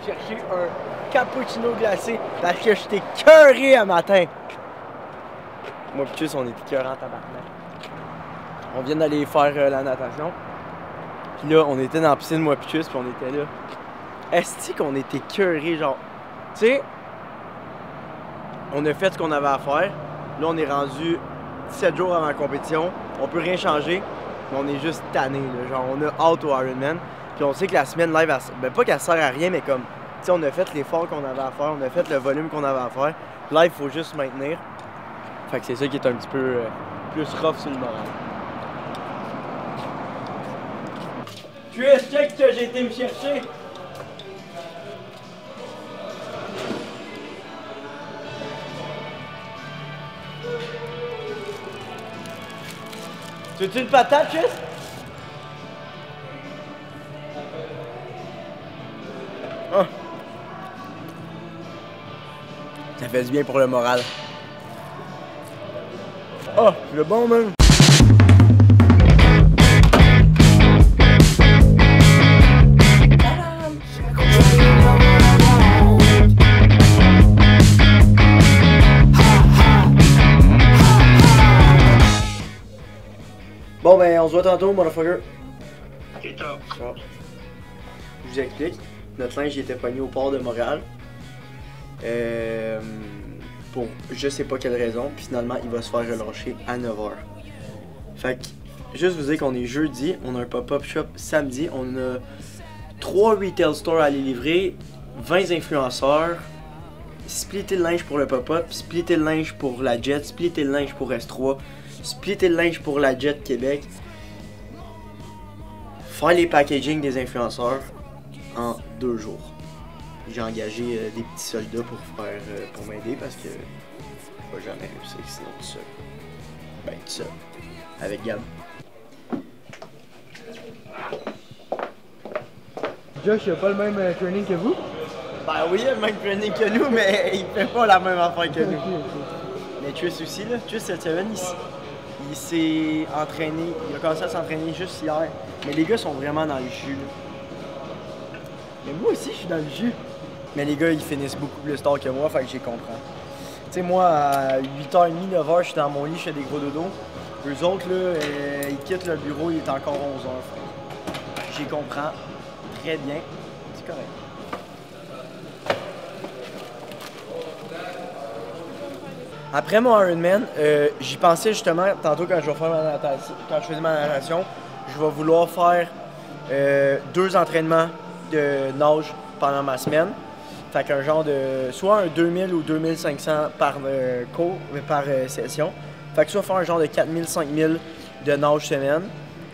me chercher un cappuccino glacé parce que j'étais cœuré à matin. Moi pis Chus, on était cœurés en tabarnak. On vient d'aller faire la natation. Puis là, on était dans la piscine, moi pis Chus, pis on était là. Est-ce qu'on était cœurés, genre... Tu sais, on a fait ce qu'on avait à faire. Là, on est rendu 17 jours avant la compétition. On peut rien changer, mais on est juste tanné, là. Genre, on a hâte au Ironman. Puis on sait que la semaine live, ben pas qu'elle sert à rien, mais comme... Tu sais, on a fait l'effort qu'on avait à faire, on a fait le volume qu'on avait à faire. Là, il faut juste maintenir. Fait que c'est ça qui est un petit peu plus rough sur le moral. Chris, check que j'ai été me chercher! Tu veux-tu une patate, Chris? Oh. Ça fait du bien pour le moral. Oh, le bon même. Bon ben on se voit tantôt, motherfucker. Ok, top. Bon. Je vous explique. Notre linge était pogné au port de Montréal. Pour je sais pas quelle raison. Puis finalement il va se faire relâcher à 9h. Fait que juste vous dire qu'on est jeudi. On a un pop-up shop samedi. On a 3 retail stores à aller livrer. 20 influenceurs. Splitter le linge pour le pop-up. Splitter le linge pour la Jet. Splitter le linge pour S3. Splitter le linge pour la Jet Québec. Faire les packaging des influenceurs en 2 jours. J'ai engagé des petits soldats pour m'aider parce que je vais jamais réussir sinon tout seul. Ben tout seul. Avec Gab. Josh, il a pas le même training que vous? Ben oui, il a le même training que nous, mais il fait pas la même affaire que nous. Mais Tris aussi, là. Tris cette semaine, il s'est entraîné, il a commencé à s'entraîner juste hier. Mais les gars sont vraiment dans le jus, là. Mais moi aussi, je suis dans le jus. Mais les gars, ils finissent beaucoup plus tard que moi, fait que j'y comprends. Tu sais, moi, à 8h30, 9h, je suis dans mon lit, je fais des gros dodos. Eux autres, là, ils quittent le bureau, il est encore 11h. J'y comprends très bien. C'est correct. Après mon Ironman, j'y pensais justement, tantôt quand je vais faire ma natation, quand je faisais ma natation, je vais vouloir faire 2 entraînements de nage pendant ma semaine. Fait qu'un genre de, soit un 2000 ou 2500 par cours, par session. Fait que soit faire un genre de 4000, 5000 de nage semaine.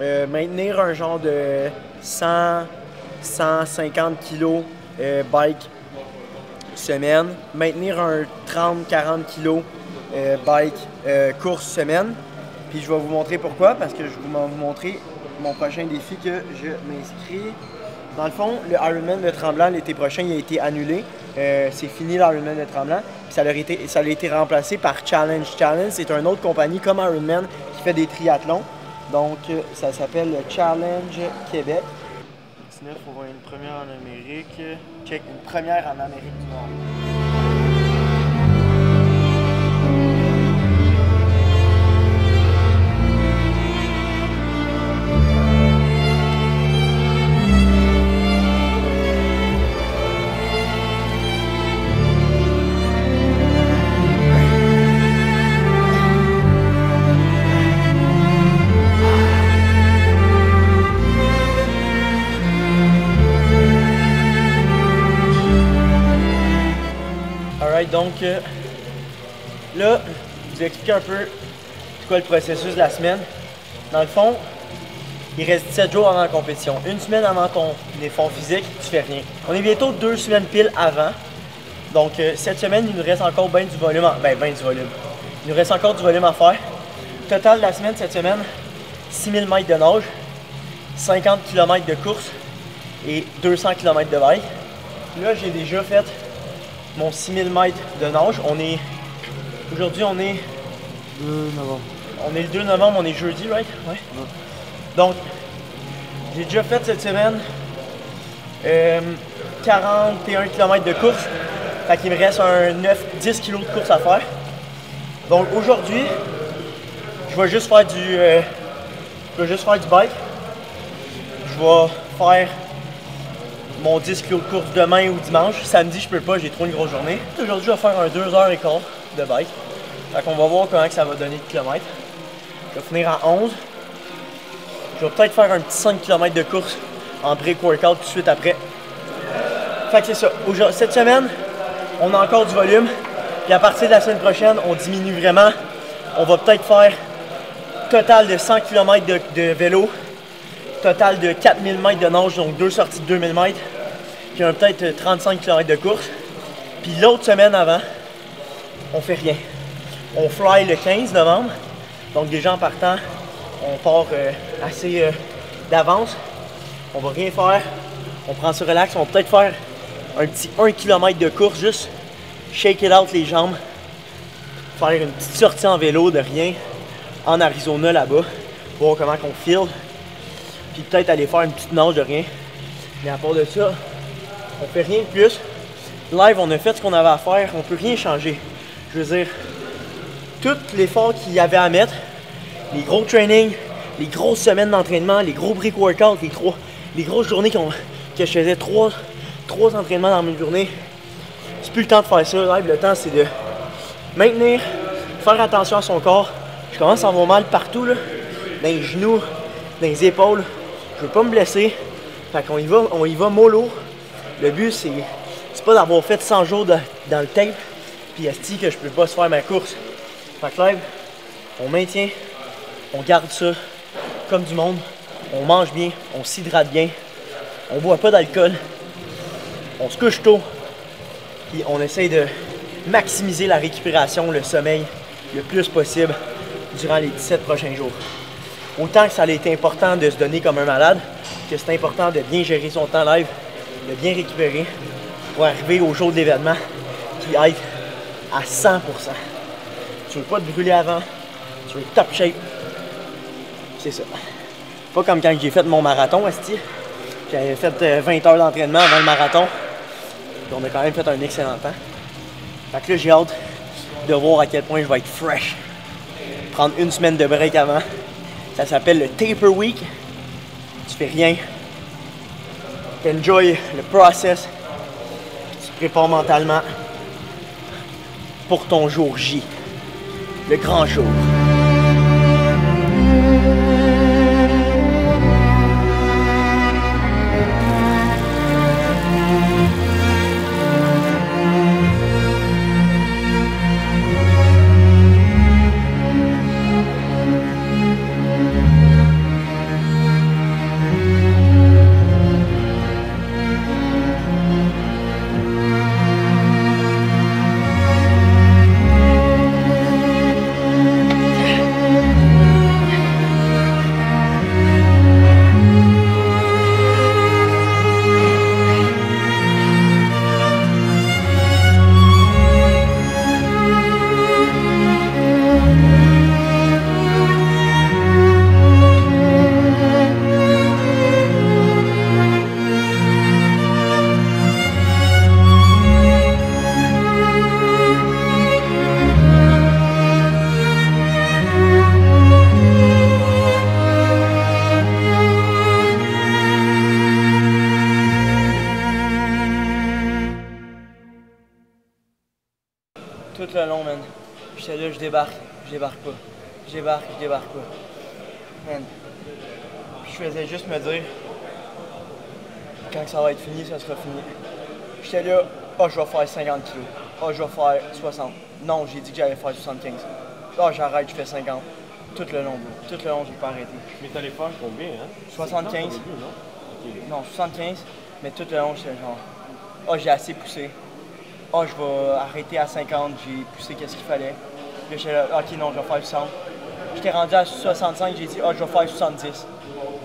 Maintenir un genre de 100, 150 kg bike semaine. Maintenir un 30, 40 kg bike course semaine. Puis je vais vous montrer pourquoi, parce que je vais vous montrer mon prochain défi que je m'inscris. Dans le fond, le Ironman de Tremblant l'été prochain, il a été annulé. C'est fini l'Ironman de Tremblant. Puis ça a été remplacé par Challenge. Challenge, c'est une autre compagnie comme Ironman qui fait des triathlons. Donc ça s'appelle le Challenge Québec. 19, on va une première en Amérique. Check, une première en Amérique du Nord. Donc là, je vous explique un peu c'est quoi le processus de la semaine. Dans le fond, il reste 17 jours avant la compétition. Une semaine avant ton effort physique, tu fais rien. On est bientôt 2 semaines pile avant. Donc cette semaine, il nous reste encore bien du volume. Il nous reste encore du volume à faire. Total de la semaine, cette semaine, 6000 mètres de nage, 50 km de course et 200 km de bike. Là, j'ai déjà fait mon 6000 mètres de nage. Aujourd'hui, on est 2 novembre. On est le 2 novembre, on est jeudi, right? Ouais. Donc, j'ai déjà fait cette semaine 41 km de course. Fait qu'il me reste un 9-10 kg de course à faire. Donc aujourd'hui, je vais juste faire du bike. Je vais faire mon 10 kg de course demain ou dimanche. Samedi, je peux pas, j'ai trop une grosse journée. Aujourd'hui, je vais faire un 2h15 de bike. Fait qu'on va voir comment ça va donner de kilomètres. Je vais finir à 11. Je vais peut-être faire un petit 5 km de course en break-workout tout de suite après. Fait que c'est ça. Cette semaine, on a encore du volume. Puis à partir de la semaine prochaine, on diminue vraiment. On va peut-être faire total de 100 km de vélo, total de 4000 mètres de nage, donc 2 sorties de 2000 mètres, puis peut-être 35 km de course. Puis l'autre semaine avant, on fait rien. On fly le 15 novembre, donc déjà en partant, on part assez d'avance. On va rien faire, on prend ça relax, on va peut-être faire un petit 1 km de course, juste shake it out les jambes, faire une petite sortie en vélo de rien en Arizona là-bas, voir comment qu'on feel, puis peut-être aller faire une petite nage de rien. Mais à part de ça, on fait rien de plus. Live, on a fait ce qu'on avait à faire, on peut rien changer. Je veux dire, tout l'effort qu'il y avait à mettre, les gros trainings, les grosses semaines d'entraînement, les gros break workouts, les grosses journées que je faisais trois entraînements dans une journée, c'est plus le temps de faire ça. Live, le temps c'est de maintenir, faire attention à son corps. Je commence à avoir mal partout, là, dans les genoux, dans les épaules. Je veux pas me blesser. Fait qu'on y va mollo. Le but, c'est pas d'avoir fait 100 jours dans le tape, puis esti que je peux pas se faire ma course. Fait que live, on maintient, on garde ça comme du monde. On mange bien, on s'hydrate bien, on boit pas d'alcool, on se couche tôt, puis on essaye de maximiser la récupération, le sommeil, le plus possible durant les 17 prochains jours. Autant que ça a été important de se donner comme un malade, que c'est important de bien gérer son temps live, de bien récupérer pour arriver au jour de l'événement qui être à 100%. Tu veux pas te brûler avant, tu veux top shape. C'est ça. Pas comme quand j'ai fait mon marathon, esti. J'avais fait 20 heures d'entraînement avant le marathon. Puis on a quand même fait un excellent temps. Fait que là, j'ai hâte de voir à quel point je vais être fresh. Prendre une semaine de break avant. Ça s'appelle le Taper Week. Tu fais rien. Tu enjoy le process. Tu te prépares mentalement pour ton jour J. Le grand jour. Tout le long, man. J'étais là, je débarque pas. Je débarque pas. Man. Puis je faisais juste me dire, quand ça va être fini, ça sera fini. J'étais là, je vais faire 50 kilos. Je vais faire 60. Non, j'ai dit que j'allais faire 75. J'arrête, je fais 50. Tout le long, bro. Tout le long, j'ai pas arrêté. Mais t'allais faire combien, hein? 75. Début, non? Okay. Non, 75. Mais tout le long, j'étais genre, j'ai assez poussé. Je vais arrêter à 50, j'ai poussé qu'est-ce qu'il fallait. Puis j'étais là, ok, non, je vais faire 60. J'étais rendu à 65, j'ai dit, je vais faire 70.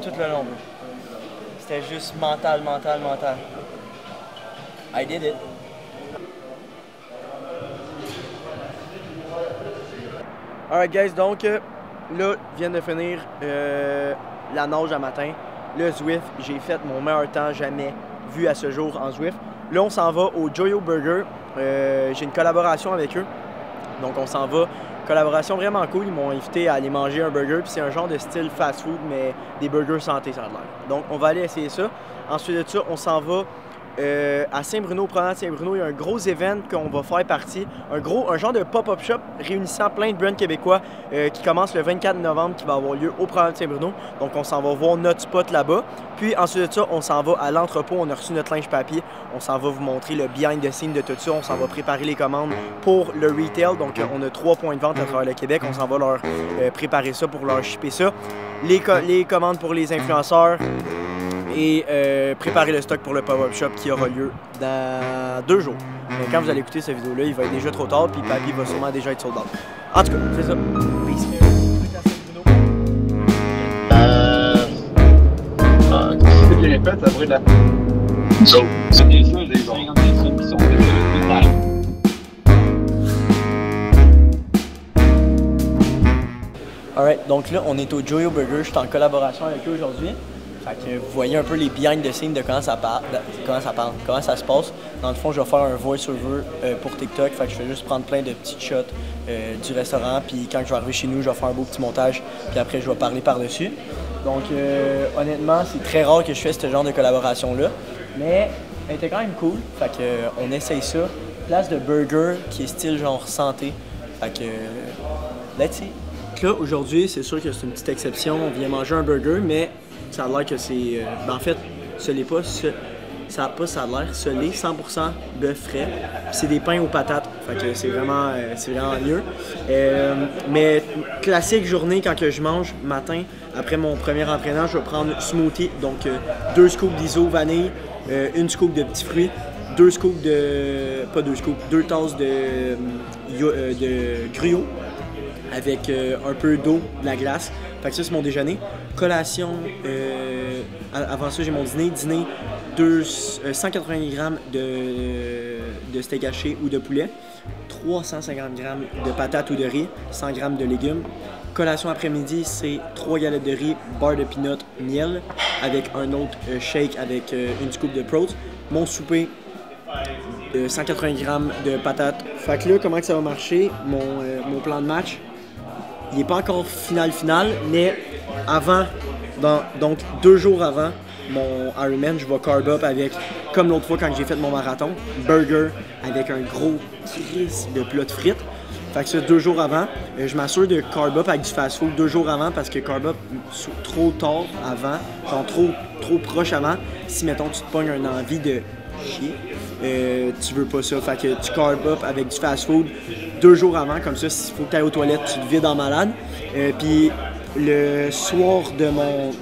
Tout le long, bro. C'était juste mental. I did it. Alright guys, donc là, je viens de finir la nage à matin. Le Zwift, j'ai fait mon meilleur temps jamais vu à ce jour en Zwift. Là, on s'en va au Joyo Burger. J'ai une collaboration avec eux. Donc, on s'en va. Collaboration vraiment cool. Ils m'ont invité à aller manger un burger. Puis c'est un genre de style fast-food, mais des burgers santé, ça a l'air. Donc, on va aller essayer ça. Ensuite de ça, on s'en va à Saint-Bruno, au promenade Saint-Bruno. Il y a un gros événement qu'on va faire partie. Un genre de pop-up shop réunissant plein de brands québécois qui commence le 24 novembre, qui va avoir lieu au promenade Saint-Bruno. Donc, on s'en va voir notre spot là-bas. Puis, ensuite de ça, on s'en va à l'entrepôt. On a reçu notre linge papier. On s'en va vous montrer le behind the scenes de tout ça. On s'en va préparer les commandes pour le retail. Donc, on a 3 points de vente à travers le Québec. On s'en va leur préparer ça pour leur shipper ça. Les commandes pour les influenceurs et préparer le stock pour le pop-up shop qui aura lieu dans 2 jours. Mais quand vous allez écouter cette vidéo-là, il va être déjà trop tard, puis Papy va sûrement déjà être sold out. En tout cas, c'est ça. Peace. Si c'est bien répète, ça pourrait être la... C'est des choses, des 50 personnes qui sont de Alright, donc là, on est au Joyo Burger. Je suis en collaboration avec eux aujourd'hui. Fait que vous voyez un peu les behind the scenes de comment ça se passe. Dans le fond, je vais faire un voice-over pour TikTok. Fait que je vais juste prendre plein de petites shots du restaurant. Puis quand je vais arriver chez nous, je vais faire un beau petit montage. Puis après, je vais parler par-dessus. Donc honnêtement, c'est très rare que je fasse ce genre de collaboration-là. Mais elle était quand même cool. Fait que on essaye ça. Place de burger qui est style genre santé. Fait que let's see. Là, aujourd'hui, c'est sûr que c'est une petite exception. On vient manger un burger, mais ça a l'air que c'est... en fait, ce l'est pas. Ça a l'air. Ce l'est 100% bœuf frais. C'est des pains aux patates. Fait que c'est vraiment mieux. Mais classique journée quand que je mange matin, après mon premier entraînement, je vais prendre smoothie. Donc 2 scoops d'iso vanille, 1 scoop de petits fruits, 2 scoops de... pas 2 scoops, 2 tasses de gruau avec un peu d'eau, de la glace. Fait que ça, c'est mon déjeuner. Collation, avant ça, j'ai mon dîner. Dîner, 180 g de steak haché ou de poulet, 350 g de patates ou de riz, 100 g de légumes. Collation après-midi, c'est 3 galettes de riz, beurre de peanut, miel, avec un autre shake avec une scoop de prot. Mon souper, 180 g de patates. Fait que là, comment que ça va marcher, mon plan de match? Il n'est pas encore final, mais avant, donc 2 jours avant mon Ironman, je vais carb up avec, comme l'autre fois quand j'ai fait mon marathon, burger avec un gros crise de plat de frites. Fait que ça, 2 jours avant, je m'assure de carb up avec du fast food 2 jours avant parce que carb up trop tard avant, genre trop proche avant, si mettons tu te pognes une envie de chier, tu veux pas ça. Fait que tu carb up avec du fast food 2 jours avant, comme ça, s'il faut que tu ailles aux toilettes, tu te vides en malade. Puis le soir de mon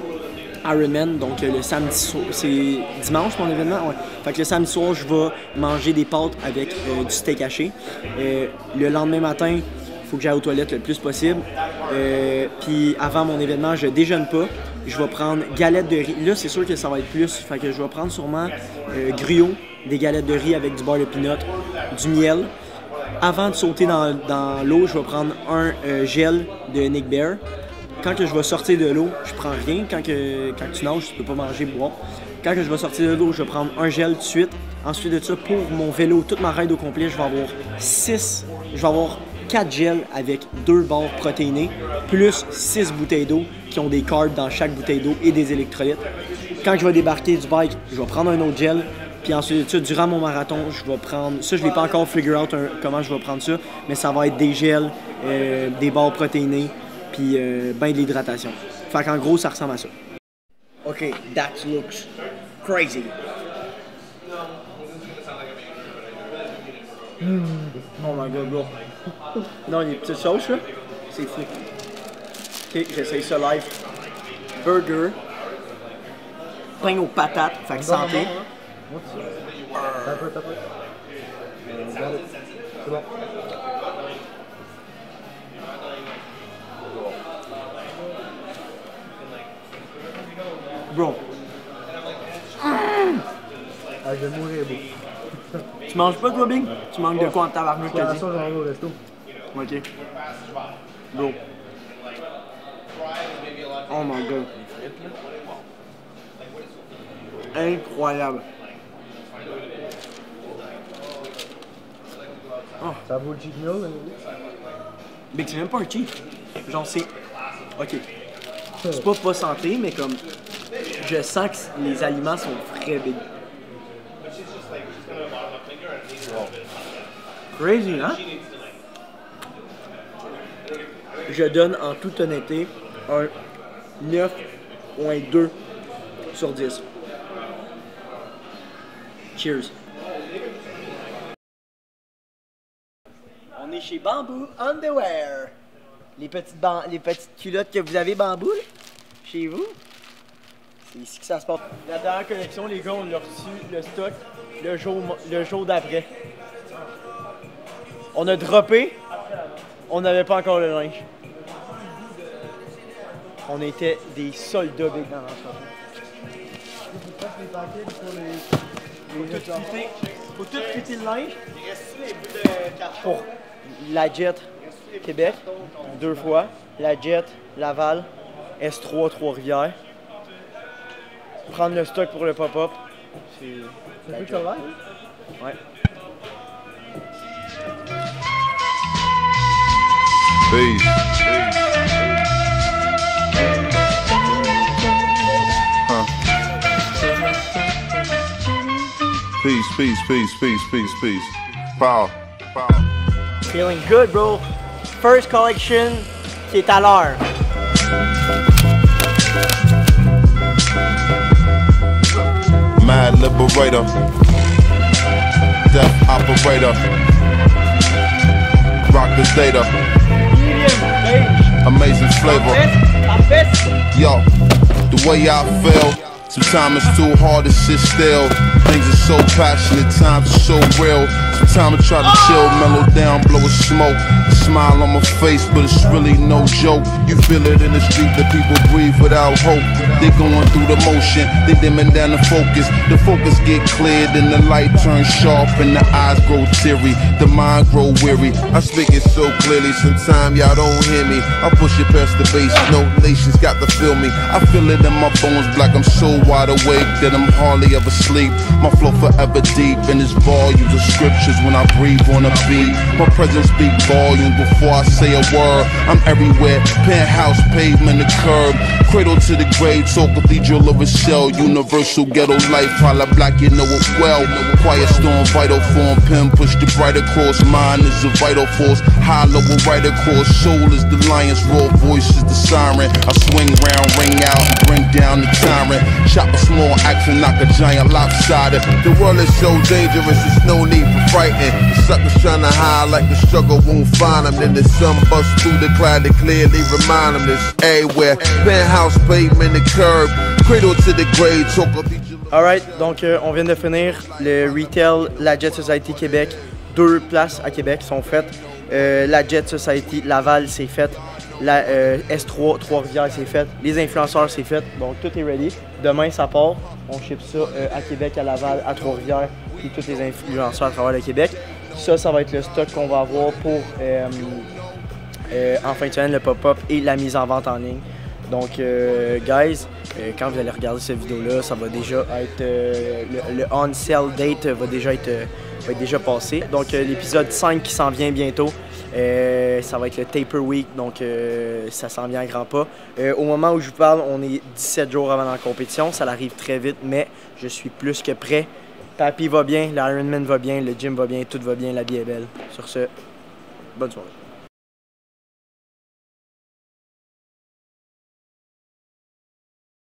Ironman, donc le samedi soir, c'est dimanche mon événement, ouais. Fait que le samedi soir, je vais manger des pâtes avec du steak haché. Le lendemain matin, il faut que j'aille aux toilettes le plus possible. Puis avant mon événement, je déjeune pas. Je vais prendre galettes de riz. Là, c'est sûr que ça va être plus. Fait que je vais prendre sûrement gruau, des galettes de riz avec du beurre de peanut, du miel. Avant de sauter dans l'eau, je vais prendre un gel de Nick Bear. Quand que je vais sortir de l'eau, je prends rien. Quand tu nages, tu peux pas manger, boire. Quand que je vais sortir de l'eau, je vais prendre un gel tout de suite. Ensuite de ça, pour mon vélo, toute ma ride au complet, je vais avoir 4 gels avec 2 barres protéinées, plus 6 bouteilles d'eau qui ont des carbs dans chaque bouteille d'eau et des électrolytes. Quand je vais débarquer du bike, je vais prendre un autre gel. Puis ensuite de ça, durant mon marathon, je vais prendre... Ça, je ne l'ai pas encore figure out comment je vais prendre ça, mais ça va être des gels, des barres protéinées, puis ben de l'hydratation. Fait qu'en gros, ça ressemble à ça. OK, that looks crazy. Oh my god, bro. Non, les petites sauces, là, c'est fou. OK, j'essaye ça live. Burger. Pain aux patates, fait que santé. T'as peu. C'est bon. Bro. Ah, je vais mourir, bro. Tu manges pas, toi, Bing? Tu manques de quoi en tabarnak, t'as dit? Ça, j'en vais au resto. OK. Bro. Oh my god. Incroyable. Oh. Ça vaut le cheat meal? Big, c'est même pas un cheat. Genre, c'est. Ok. C'est pas santé, mais comme. Je sens que les aliments sont très big. Crazy, hein? Je donne en toute honnêteté un 9.2 sur 10. Cheers. On est chez Bamboo Underwear. Les petites culottes que vous avez Bamboo, là, chez vous. C'est ici que ça se passe. La dernière collection, les gars, on a reçu le stock le jour d'après. On a droppé, on n'avait pas encore le linge. On était des soldats big dans l'entreprise. Faut tout fitter le linge. Il reste les bouts de carton. Pour la Jet Québec, 2 fois. La Jet Laval, S3 Trois-Rivières. Prendre le stock pour le pop-up. C'est plus que ça. Ouais. Peace. Peace. Power. Feeling good, bro. First collection qui est à l'heure. Mad liberator. Death operator. Rock the data. Amazing flavor. Yo, the way I feel. Sometimes it's too hard to sit still. Things are so passionate, times are so real. Sometimes I try to chill, mellow down, blow a smoke. A smile on my face, but it's really no joke. You feel it in the street that people breathe without hope. They going through the motion, they dimming down the focus. The focus get cleared and the light turns sharp and the eyes grow teary. The mind grow weary. I speak it so clearly, sometimes y'all don't hear me. I push it past the base, no nations got to feel me. I feel it in my bones, like I'm so wide awake that I'm hardly ever sleep. My flow forever deep and there's volumes of scriptures when I breathe on a beat. My presence speak volumes before I say a word. I'm everywhere, penthouse, pavement, the curb. Cradle to the grave, talk cathedral of a shell. Universal ghetto life, holla black, you know it well. Quiet storm, vital form, pen push the bright across. Mind is a vital force, hollow will right across. Soul is the lion's raw, voice is the siren. I swing round, ring out, and bring down the tyrant. Chop a small axe and knock a giant lopsided. The world is so dangerous, there's no need for frightened. The suckers trying to hide like the struggle won't find them. Then the sun busts through the cloud to clearly remind them this everywhere. Penthouse, pavement, the curb, cradle to the grave, talk of each. Alright, donc on vient de finir le retail La Jet Society Québec. 2 places à Québec sont faites. La Jet Society Laval, c'est fait. La S3 Trois-Rivières, c'est fait. Les influenceurs, c'est fait. Donc tout est ready. Demain, ça part. On ship ça à Québec, à Laval, à Trois-Rivières, puis tous les influenceurs à travers le Québec. Ça va être le stock qu'on va avoir pour en fin de semaine, le pop-up et la mise en vente en ligne. Donc, guys, quand vous allez regarder cette vidéo-là, ça va déjà être le on-sale date va être déjà passé. Donc, l'épisode 5 qui s'en vient bientôt. Ça va être le Taper Week, donc ça s'en vient à grands pas. Au moment où je vous parle, on est 17 jours avant la compétition. Ça arrive très vite, mais je suis plus que prêt. Papy va bien, l'Ironman va bien, le gym va bien, tout va bien, la vie est belle. Sur ce, bonne soirée.